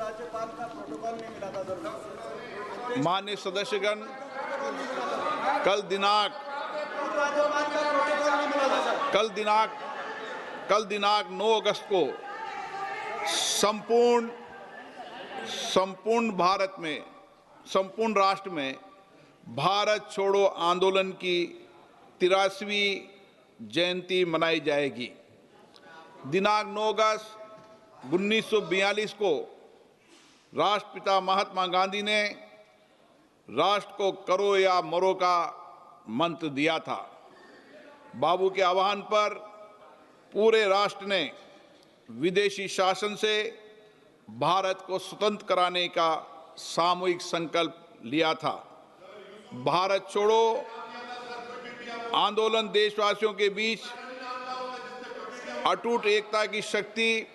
राज्यपाल का प्रोटोकॉल नहीं मिला था। माननीय सदस्यगण, कल दिनांक 9 अगस्त को संपूर्ण राष्ट्र में भारत छोड़ो आंदोलन की 83वीं जयंती मनाई जाएगी। दिनांक 9 अगस्त 1942 को राष्ट्रपिता महात्मा गांधी ने राष्ट्र को करो या मरो का मंत्र दिया था। बाबू के आह्वान पर पूरे राष्ट्र ने विदेशी शासन से भारत को स्वतंत्र कराने का सामूहिक संकल्प लिया था। भारत छोड़ो आंदोलन देशवासियों के बीच अटूट एकता की शक्ति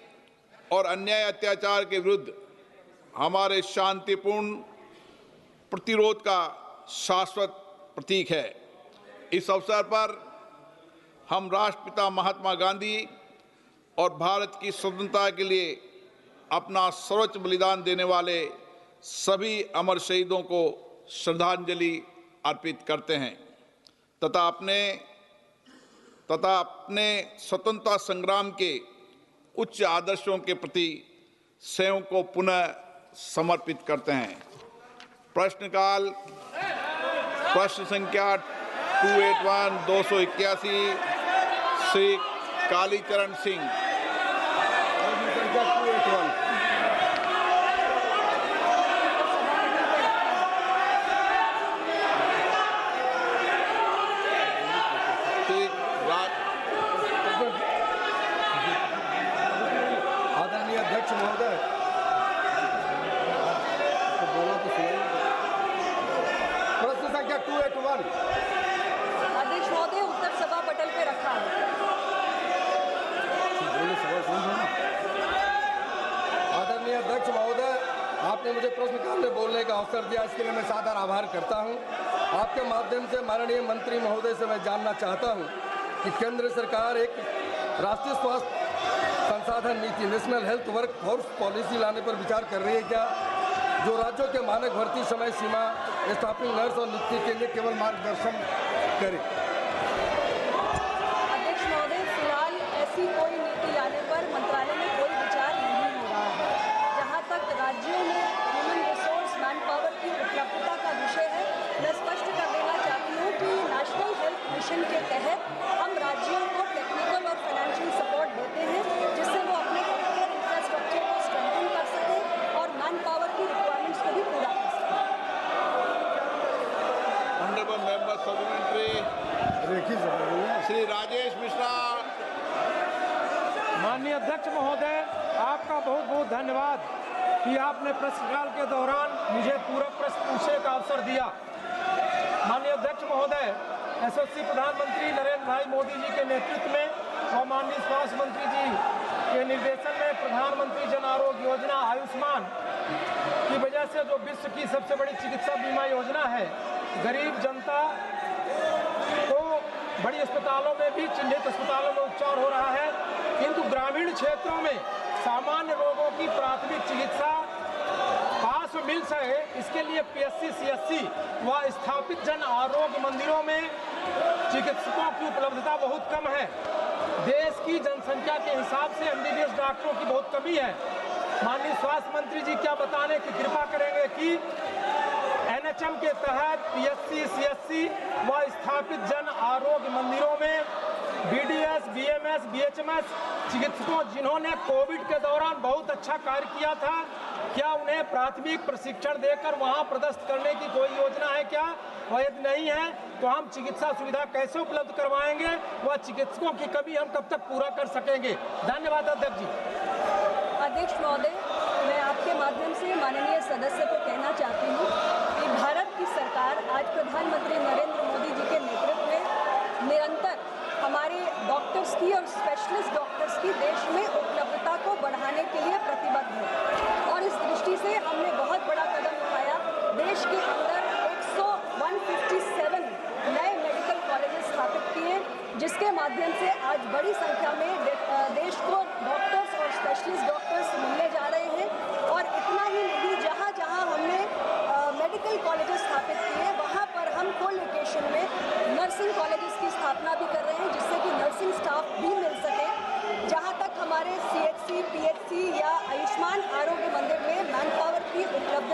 और अन्याय अत्याचार के विरुद्ध हमारे शांतिपूर्ण प्रतिरोध का शाश्वत प्रतीक है। इस अवसर पर हम राष्ट्रपिता महात्मा गांधी और भारत की स्वतंत्रता के लिए अपना सर्वोच्च बलिदान देने वाले सभी अमर शहीदों को श्रद्धांजलि अर्पित करते हैं तथा अपने स्वतंत्रता संग्राम के उच्च आदर्शों के प्रति स्वयं को पुनः समर्पित करते हैं। प्रश्नकाल प्रश्न संख्या 281 श्री कालीचरण सिंह। आदरणीय अध्यक्ष महोदय, प्रश्न संख्या 281। अध्यक्ष महोदय, उत्तर सभा पटल पे रखा है। आदरणीय अध्यक्ष महोदय, आपने मुझे प्रश्नकाल में बोलने का अवसर दिया, इसके लिए मैं सादर आभार करता हूं। आपके माध्यम से माननीय मंत्री महोदय से मैं जानना चाहता हूं कि केंद्र सरकार एक राष्ट्रीय स्वास्थ्य संसाधन नीति national health work force policy लाने पर विचार कर रही है क्या, जो राज्यों के मानक भर्ती समय सीमा, स्टाफिंग नर्स और नियुक्ति के लिए केवल मार्गदर्शन करे। अध्यक्ष महोदय, फिलहाल ऐसी कोई नीति लाने पर मंत्रालय में कोई विचार नहीं हो रहा है। जहां तक राज्यों में ह्यूमन रिसोर्स मैन पावर की उपलब्धता का विषय है, मैं स्पष्ट कर देना चाहती हूँ कि नेशनल हेल्थ मिशन के तहत हम राज्यों को टेक्निकल और फाइनेंशियल सपोर्ट देते हैं, जिससे वो अपने हेल्थ इंफ्रास्ट्रक्चर को स्ट्रेंथन कर सकें और मैन पावर की रिक्वायरमेंट्स को भी पूरा कर सकें। Honourable member supplementary Shri Rajesh Mishra. माननीय अध्यक्ष महोदय, आपका बहुत बहुत धन्यवाद कि आपने प्रश्नकाल के दौरान मुझे पूरक प्रश्न पूछने का अवसर दिया। माननीय अध्यक्ष महोदय, यशस्वी प्रधानमंत्री नरेंद्र भाई मोदी जी के नेतृत्व में और माननीय स्वास्थ्य मंत्री जी के निर्देशन में प्रधानमंत्री जन आरोग्य योजना आयुष्मान की वजह से जो विश्व की सबसे बड़ी चिकित्सा बीमा योजना है, गरीब जनता को बड़ी अस्पतालों में भी, चिन्हित अस्पतालों में उपचार हो रहा है, किंतु ग्रामीण क्षेत्रों में सामान्य रोगों की प्राथमिक चिकित्सा पास में मिल सके, इसके लिए पीएचसी, सीएचसी व स्थापित जन आरोग्य मंदिरों में चिकित्सकों की उपलब्धता बहुत कम है। देश की जनसंख्या के हिसाब से एमबीबीएस डॉक्टरों की बहुत कमी है। माननीय स्वास्थ्य मंत्री जी क्या बताने की कृपा करेंगे कि एनएचएम के तहत पीएचसी, सीएचसी व स्थापित जन आरोग्य मंदिरों में बीडीएस, बीएमएस, बीएचएमएस चिकित्सकों जिन्होंने कोविड के दौरान बहुत अच्छा कार्य किया था, क्या उन्हें प्राथमिक प्रशिक्षण देकर वहां पदस्थ करने की कोई योजना है क्या? और यदि नहीं है तो हम चिकित्सा सुविधा कैसे उपलब्ध करवाएंगे? वह चिकित्सकों की कमी हम कब तक पूरा कर सकेंगे? धन्यवाद अध्यक्ष जी। अध्यक्ष महोदय, मैं आपके माध्यम से माननीय सदस्य को कहना चाहती हूँ कि भारत की सरकार आज प्रधानमंत्री नरेंद्र मोदी जी के नेतृत्व में निरंतर हमारे डॉक्टर्स की और स्पेशलिस्ट डॉक्टर्स की देश में उपलब्धता को बढ़ाने के लिए प्रतिबद्ध है और इस दृष्टि से हमने बहुत बड़ा कदम उठाया। देश के अंदर 157 नए मेडिकल कॉलेजेस स्थापित किए, जिसके माध्यम से आज बड़ी संख्या में देश को डॉक्टर्स और स्पेशलिस्ट डॉक्टर्स मिलने जा रहे हैं। और इतना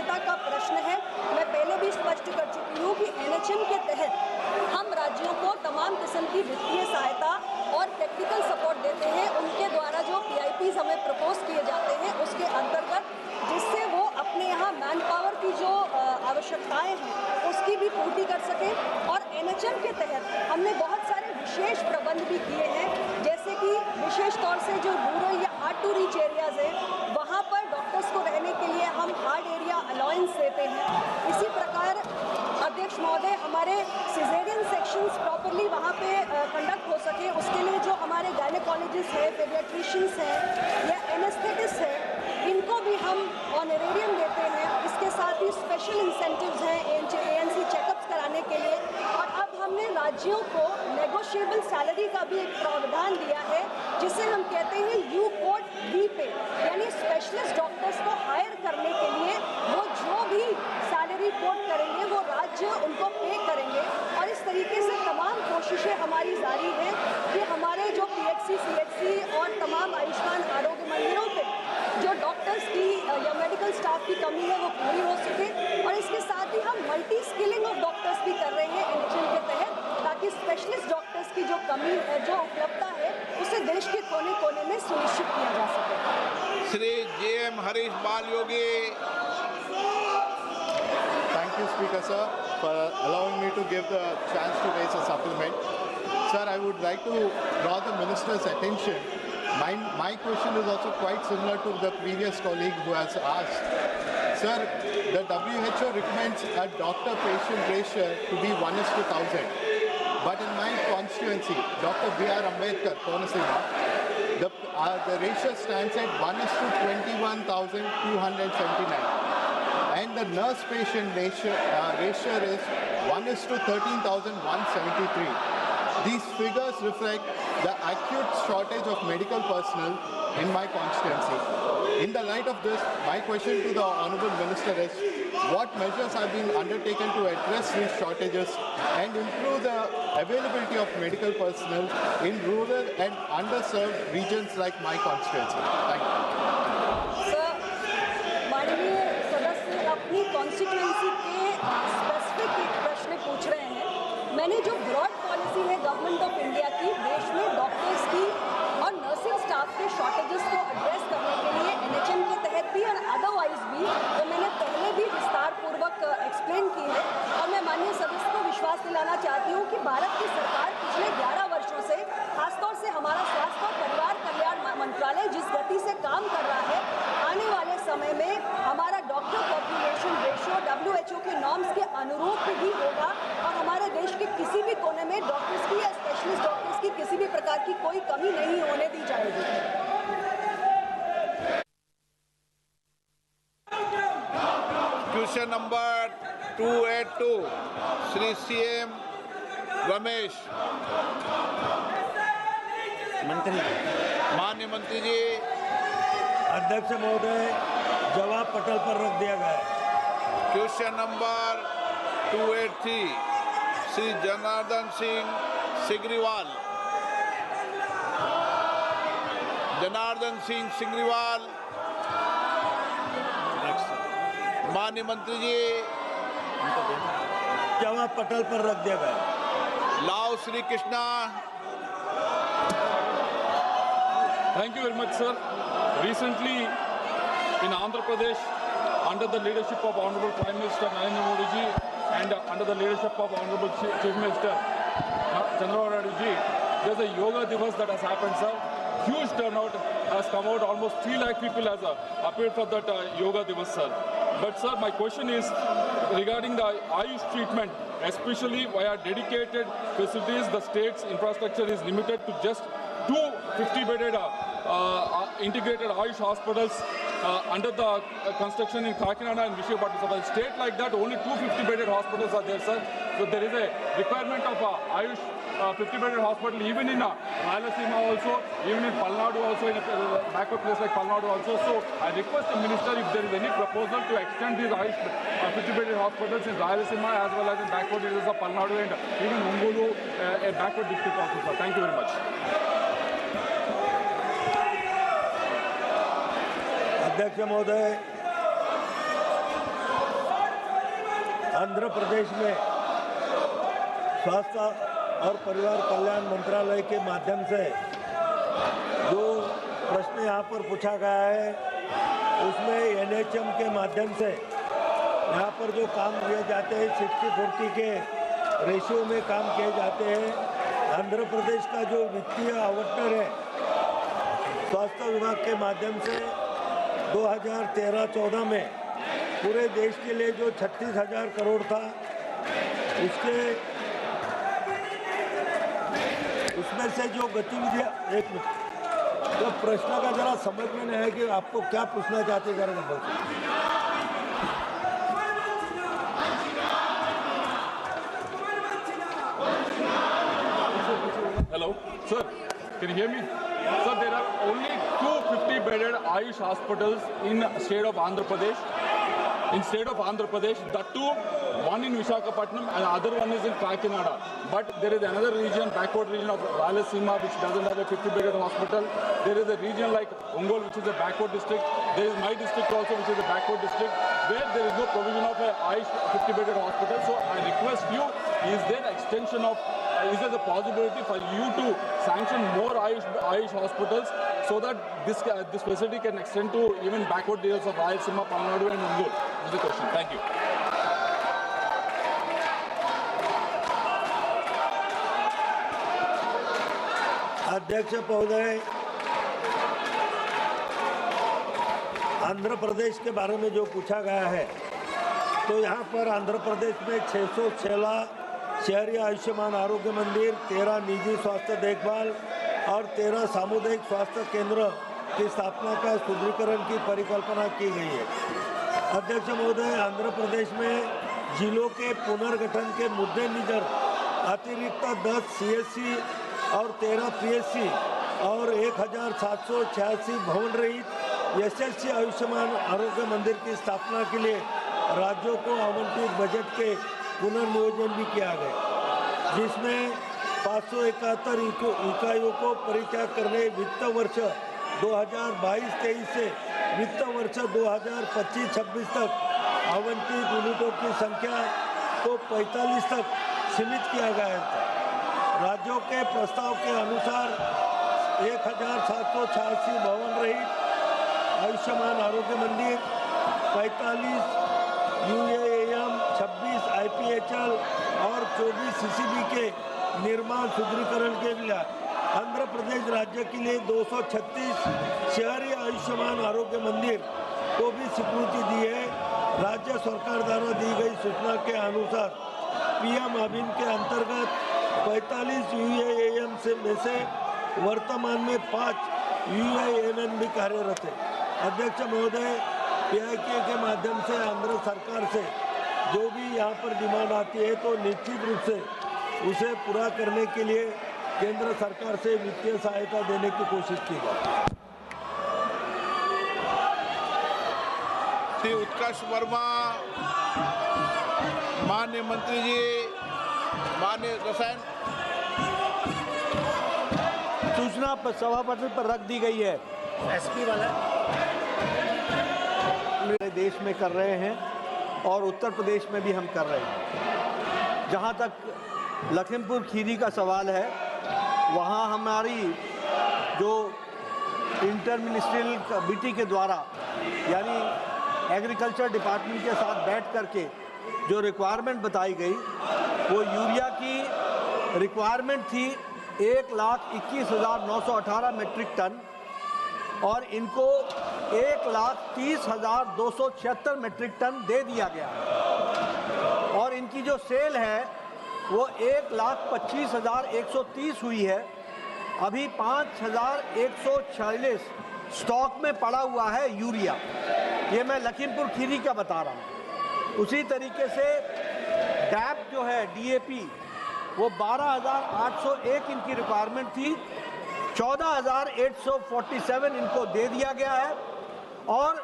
आवश्यकता का प्रश्न है। मैं पहले भी स्पष्ट कर चुकी हूँ कि NHM के तहत हम राज्यों को तमाम किस्म की वित्तीय सहायता और टेक्निकल सपोर्ट देते हैं। उनके द्वारा जो PIPs हमें प्रपोज किए जाते हैं उसके अंतर्गत, जिससे वो अपने यहाँ मैन पावर की जो आवश्यकताएं हैं उसकी भी पूर्ति कर सकें। और NHM के तहत हमने बहुत सारे विशेष प्रबंध भी किए हैं, जैसे कि विशेष तौर से जो रूरल या हार्ड टू रीच एरियाज है वहाँ पर डॉक्टर्स को रहने के लिए हम हार्ड एरिया अलाउंस देते हैं। इसी प्रकार अध्यक्ष महोदय, हमारे सिजेरियन सेक्शंस प्रॉपरली वहाँ पे कंडक्ट हो सके उसके लिए जो हमारे गायनेकोलॉजिस्ट हैं, पेडियाट्रिशियंस हैं या एनेस्थेटिस्ट हैं, इनको भी हम ऑनरेरियम देते हैं। इसके साथ ही स्पेशल इंसेंटिव्स हैं ANC चेकअप्स कराने के लिए। और अब हमने राज्यों को नेगोशिएबल सैलरी का भी एक प्रावधान दिया है, जिसे हम कहते हैं यू कोड वी पे, यानी स्पेशलिस्ट डॉक्टर्स को हायर करने के लिए वो जो भी सैलरी कोड करेंगे वो राज्य उनको पे करेंगे। और इस तरीके से तमाम कोशिशें हमारी जारी हैं कि हमारे जो PHC, CHC और तमाम आयुष्मान आरोग्य मंदिरों पे जो डॉक्टर्स की या मेडिकल स्टाफ की कमी है वो पूरी हो सके। और इसके साथ ही हम मल्टी स्किलिंग ऑफ डॉक्टर्स भी कर रहे हैं NHM के तहत, ताकि स्पेशलिस्ट डॉक्टर्स की जो कमी है, जो उपलब्धता है, उसे देश के कोने कोने में सुनिश्चित किया जा सके। श्री JM हरीश बाल योगी। Thank you, Speaker sir, for allowing me to give the chance to raise a supplement. Sir, I would like to draw the Minister's attention. My question is also quite similar to the previous colleague who has asked. Sir, the WHO recommends a doctor-patient ratio to be 1:1000. But in my constituency, Dr. B.R. Ambedkar, Konaseema, the ratio stands at 1:21,279. And the nurse-patient ratio is 1:13,173. These figures reflect the acute shortage of medical personnel in my constituency. In the light of this, my question to the Honourable Minister is, what measures are being undertaken to address these shortages and improve the availability of medical personnel in rural and underserved regions like my constituency? Thank you. Sir, माननीय सदस्य अपनी constituency के specific एक प्रश्न पूछ रहे हैं। मैंने जो ब्रॉड पॉलिसी है गवर्नमेंट ऑफ इंडिया की, देश में डॉक्टर्स की और नर्सिंग स्टाफ के शॉर्टेजेस को एड्रेस करने के लिए NHM के तहत भी और अदरवाइज भी, तो मैंने पहले भी विस्तार पूर्वक एक्सप्लेन की है। और मैं माननीय सदस्य को विश्वास दिलाना चाहती हूँ कि भारत की सरकार पिछले 11 वर्षों से, खासतौर से हमारा स्वास्थ्य और परिवार कल्याण मंत्रालय जिस गति से काम कर रहा है, आने वाले समय में हमारा डॉक्टर पॉपुलेशन रेशियो WHO के नॉर्म्स के अनुरूप भी होगा और हमारे देश के किसी भी कोने में डॉक्टर्स की या स्पेशलिस्ट डॉक्टर्स की किसी भी प्रकार की कोई कमी नहीं होने दी जाएगी। Question number 282 Shri CM Ramesh. मंत्री, माननीय मंत्री जी। अध्यक्ष महोदय, जवाब पटल पर रख दिया गया है। Question number 283 Shri Janardan Singh Sigriwal. जनार्दन सिंह सिग्रीवाल। माननीय मंत्री जी। जवाब पटल पर रख दिया गया है। लाओ Shri Krishna. Thank you very much, sir. Recently, in Andhra Pradesh, under the leadership of Honorable Prime Minister Narendra Modi ji and under the leadership of Honorable Chief Minister Chandrababu Naidu ji, there's a Yoga Divas that has happened, sir. Huge turnout has come out. Almost 3 lakh people has appeared for that Yoga Divas, sir. But sir, my question is regarding the Ayush treatment, especially via dedicated facilities. The state's infrastructure is limited to just 2 50-bedded integrated Ayush hospitals under the construction in Kakinada and Vishakhapatnam. A state like that, only 2 50-bedded hospitals are there, sir. So there is a requirement of Ayush 50-bedded hospital even in Rayalaseema also, even in Palnadu also, in a backward place like Palnadu also. So I request the minister if there is any proposal to extend these Ayush 50-bedded hospitals in Rayalaseema as well as in backward areas of Palnadu and even Ongolu, a backward district also, sir. Thank you very much. अध्यक्ष महोदय, आंध्र प्रदेश में स्वास्थ्य और परिवार कल्याण मंत्रालय के माध्यम से जो प्रश्न यहाँ पर पूछा गया है उसमें NHM के माध्यम से यहाँ पर जो काम किए जाते हैं 60-40 के रेशियो में काम किए जाते हैं। आंध्र प्रदेश का जो वित्तीय आवंटन है स्वास्थ्य विभाग के माध्यम से 2013-14 में पूरे देश के लिए जो 36,000 करोड़ था उसमें से जो गतिविधियाँ एक मिनट तो प्रश्न का जरा समझ में नहीं है कि आपको क्या पूछना चाहते जरा बोल। Hello, sir. Can you hear me? Sir, there are only 250-bedded Ayush hospitals in state of Andhra Pradesh. In state of Andhra Pradesh, that too, one in Visakhapatnam and other one is in Kakinada. But there is another region, backward region of Rayalaseema, which doesn't have a 50-bedded hospital. There is a region like Ongole, which is a backward district. There is my district also, which is a backward district, where there is no provision of a Ayush 50-bedded hospital. So I request you, is there extension of is there a possibility for you to sanction more Ayush hospitals so that this facility can extend to even backward areas of Rayalaseema, Tamil Nadu and Ongole? This is the question. Thank you. अध्यक्ष महोदय, आंध्र प्रदेश के बारे में जो पूछा गया है तो यहाँ पर आंध्र प्रदेश में 616 शहरी आयुष्मान आरोग्य मंदिर, 13 निजी स्वास्थ्य देखभाल और 13 सामुदायिक स्वास्थ्य केंद्र की स्थापना का सुदृढ़ीकरण की परिकल्पना की गई है। अध्यक्ष महोदय, आंध्र प्रदेश में जिलों के पुनर्गठन के मद्देनजर अतिरिक्त 10 CSC और 13 PSC और 1786 भवन रहित SSC आयुष्मान आरोग्य मंदिर की स्थापना के लिए राज्यों को आवंटित बजट के पुनर्नियोजन भी किया गया, जिसमें 571 इकाइयों को परित्याग करने वित्त वर्ष 2022-23 से वित्त वर्ष 2025-26 तक आवंटित यूनिटों की संख्या को 45 तक सीमित किया गया था। राज्यों के प्रस्ताव के अनुसार 1786 भवन रहित आयुष्मान आरोग्य मंदिर, 45 UAAM, 26 IPHL और 24 CCB के निर्माण सुदृढ़ीकरण के लिए आंध्र प्रदेश राज्य के लिए 236 शहरी आयुष्मान आरोग्य मंदिर को भी स्वीकृति दी है। राज्य सरकार द्वारा दी गई सूचना के अनुसार PM अभियान के अंतर्गत 45 UAAM में से वर्तमान में 5 UAAM भी कार्यरत है। अध्यक्ष महोदय, PIK के माध्यम से आंध्र सरकार से जो भी यहाँ पर डिमांड आती है तो निश्चित रूप से उसे पूरा करने के लिए केंद्र सरकार से वित्तीय सहायता देने की कोशिश की जाए। श्री उत्कर्ष वर्मा, माननीय मंत्री जी, माननीय रसायन सूचना सभापति पर रख दी गई है। SP वाला मेरे देश में कर रहे हैं और उत्तर प्रदेश में भी हम कर रहे हैं। जहाँ तक लखीमपुर खीरी का सवाल है, वहाँ हमारी जो इंटर मिनिस्ट्रियल कमेटी के द्वारा यानी एग्रीकल्चर डिपार्टमेंट के साथ बैठ करके जो रिक्वायरमेंट बताई गई, वो यूरिया की रिक्वायरमेंट थी 1,21,918 मीट्रिक टन और इनको 1,30,276 मीट्रिक टन दे दिया गया है और इनकी जो सेल है वो 1,25,130 हुई है। अभी 5,146 स्टॉक में पड़ा हुआ है यूरिया। ये मैं लखीमपुर खीरी का बता रहा हूँ। उसी तरीके से डैप जो है DAP वो 12,801 इनकी रिक्वायरमेंट थी, 14,847 इनको दे दिया गया है और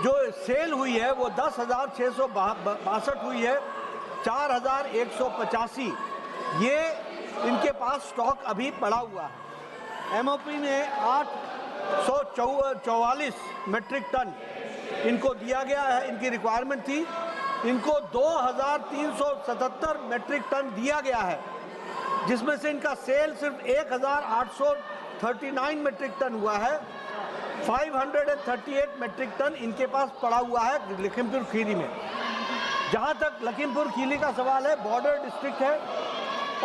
जो सेल हुई है वो 10,662 हुई है, 4,185 ये इनके पास स्टॉक अभी पड़ा हुआ है। MOP ने 844 मीट्रिक टन इनको दिया गया है, इनकी रिक्वायरमेंट थी इनको 2377 मैट्रिक टन दिया गया है, जिसमें से इनका सेल सिर्फ 1839 मैट्रिक टन हुआ है। 538 मैट्रिक टन इनके पास पड़ा हुआ है लखीमपुर खीरी में। जहां तक लखीमपुर खीरी का सवाल है, बॉर्डर डिस्ट्रिक्ट है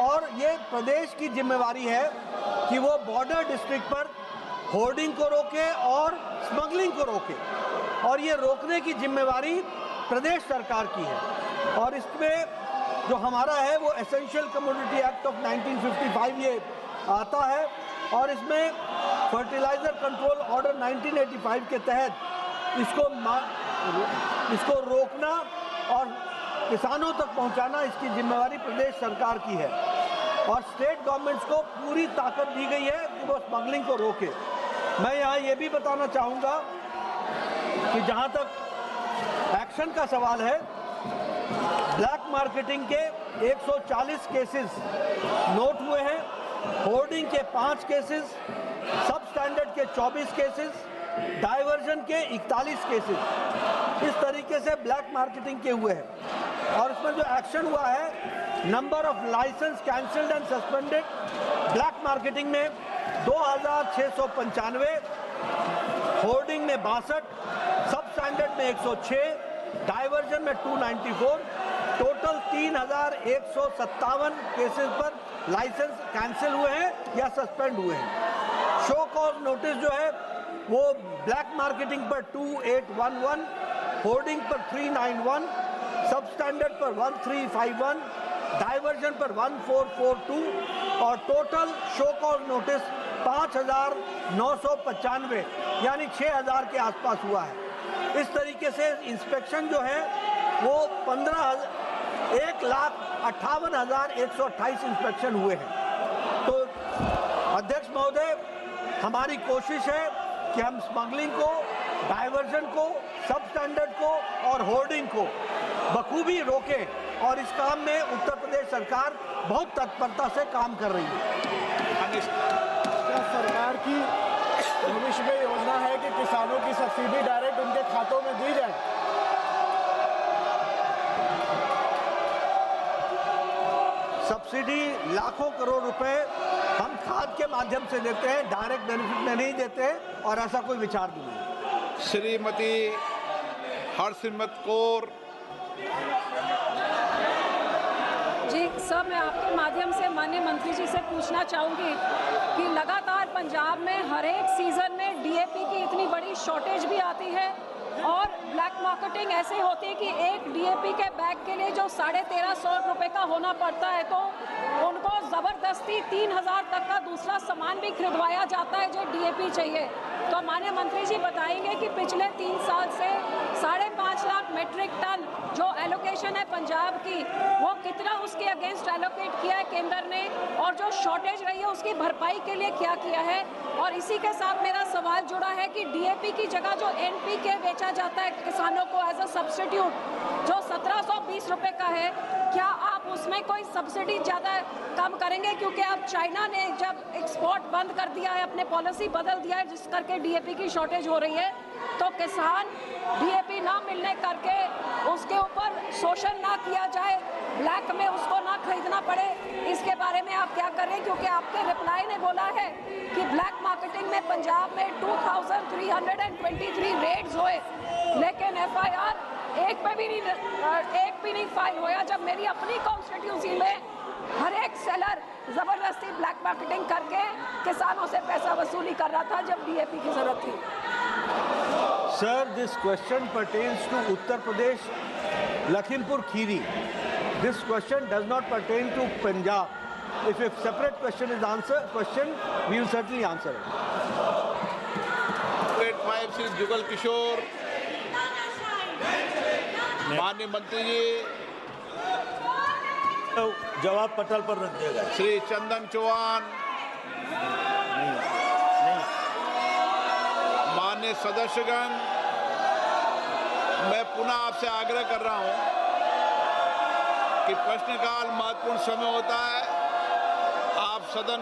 और ये प्रदेश की जिम्मेवारी है कि वो बॉर्डर डिस्ट्रिक्ट पर होर्डिंग को रोके और स्मगलिंग को रोके, और ये रोकने की जिम्मेवारी प्रदेश सरकार की है। और इसमें जो हमारा है वो एसेंशियल कमोडिटी एक्ट ऑफ 1955 ये आता है, और इसमें फर्टिलाइजर कंट्रोल ऑर्डर 1985 के तहत इसको रोकना और किसानों तक पहुंचाना, इसकी जिम्मेवारी प्रदेश सरकार की है। और स्टेट गवर्नमेंट्स को पूरी ताकत दी गई है कि वो स्मगलिंग को रोके। मैं यहाँ ये भी बताना चाहूँगा कि जहाँ तक एक्शन का सवाल है, ब्लैक मार्केटिंग के 140 केसेस नोट हुए हैं, होर्डिंग के 5 केसेस, सब स्टैंडर्ड के 24 केसेस, डाइवर्जन के 41 केसेस इस तरीके से ब्लैक मार्केटिंग के हुए हैं। और इसमें जो एक्शन हुआ है, number of licence cancelled and suspended black marketing में 2695, होर्डिंग में 62, सब स्टैंडर्ड में 106, डाइवर्जन में 294, टोटल 3157 केसेस पर लाइसेंस कैंसिल हुए हैं या सस्पेंड हुए हैं। शो कॉज नोटिस जो है वो ब्लैक मार्केटिंग पर 2811, होर्डिंग पर 391, सब स्टैंडर्ड पर 1351, डाइवर्जन पर 1442 और टोटल शो कॉज नोटिस 5995 यानी 6000 के आसपास हुआ है। इस तरीके से इंस्पेक्शन जो है वो 1,58,128 इंस्पेक्शन हुए हैं। तो अध्यक्ष महोदय, हमारी कोशिश है कि हम स्मगलिंग को, डाइवर्जन को, सब स्टैंडर्ड को और होर्डिंग को बखूबी रोके, और इस काम में उत्तर प्रदेश सरकार बहुत तत्परता से काम कर रही है। क्या सरकार की भविष्य में योजना है कि किसानों की सब्सिडी डायरेक्ट उनके खातों में दी जाए? सब्सिडी लाखों करोड़ रुपए हम खाद के माध्यम से देते हैं, डायरेक्ट बेनिफिट में नहीं देते, और ऐसा कोई विचार भी नहीं। श्रीमती हरसिमरत कौर। जी सर, मैं आपके माध्यम से माननीय मंत्री जी से पूछना चाहूँगी कि लगातार पंजाब में हर एक सीज़न में डीएपी की इतनी बड़ी शॉर्टेज भी आती है, और ब्लैक मार्केटिंग ऐसे होती है कि एक डीएपी के बैग के लिए जो 1350 रुपये का होना पड़ता है, तो उनको ज़बरदस्ती 3000 तक का दूसरा सामान भी खरीदवाया जाता है जो डीएपी चाहिए। तो माननीय मंत्री जी बताएंगे कि पिछले 3 साल से 5.5 लाख मैट्रिक टन जो एलोकेशन है पंजाब की, वो कितना उसके अगेंस्ट एलोकेट किया है केंद्र ने, और जो शॉर्टेज रही है उसकी भरपाई के लिए क्या किया है। और इसी के साथ मेरा सवाल जुड़ा है कि डीएपी की जगह जो एनपीके बेचा जाता है किसानों को एज अ सब्स्टिट्यूट, जो 1720 रुपये का है, क्या आप उसमें कोई सब्सिडी ज़्यादा कम करेंगे? क्योंकि अब चाइना ने जब एक्सपोर्ट बंद कर दिया है, अपने पॉलिसी बदल दिया है, जिस करके डीएपी की शॉर्टेज हो रही है, तो किसान डीएपी ना मिलने करके उसके ऊपर शोषण ना किया जाए, ब्लैक में उसको ना खरीदना पड़े, इसके बारे में आप क्या करें? क्योंकि आपके रिप्लाई ने बोला है कि ब्लैक मार्केटिंग में पंजाब में 2323 रेड्स हुए, लेकिन एफआईआर एक भी नहीं फाइल होया, जब मेरी अपनी कॉन्स्टिट्यूंसी में हर एक सेलर जबरदस्ती ब्लैक मार्केटिंग करके किसानों से पैसा वसूली कर रहा था जब डीएपी की जरूरत थी। Sir, this question pertains to Uttar Pradesh, Lakhimpur Kheri. This question does not pertain to Punjab. If a separate question is questioned, we will certainly answer it. Grade 5 Shri Jugal Kishore. माननीय मंत्री जी, तो जवाब पटल पर रख दिया गया। श्री चंदन चौहान। माननीय सदस्यगण, मैं पुनः आपसे आग्रह कर रहा हूं कि प्रश्नकाल महत्वपूर्ण समय होता है। आप सदन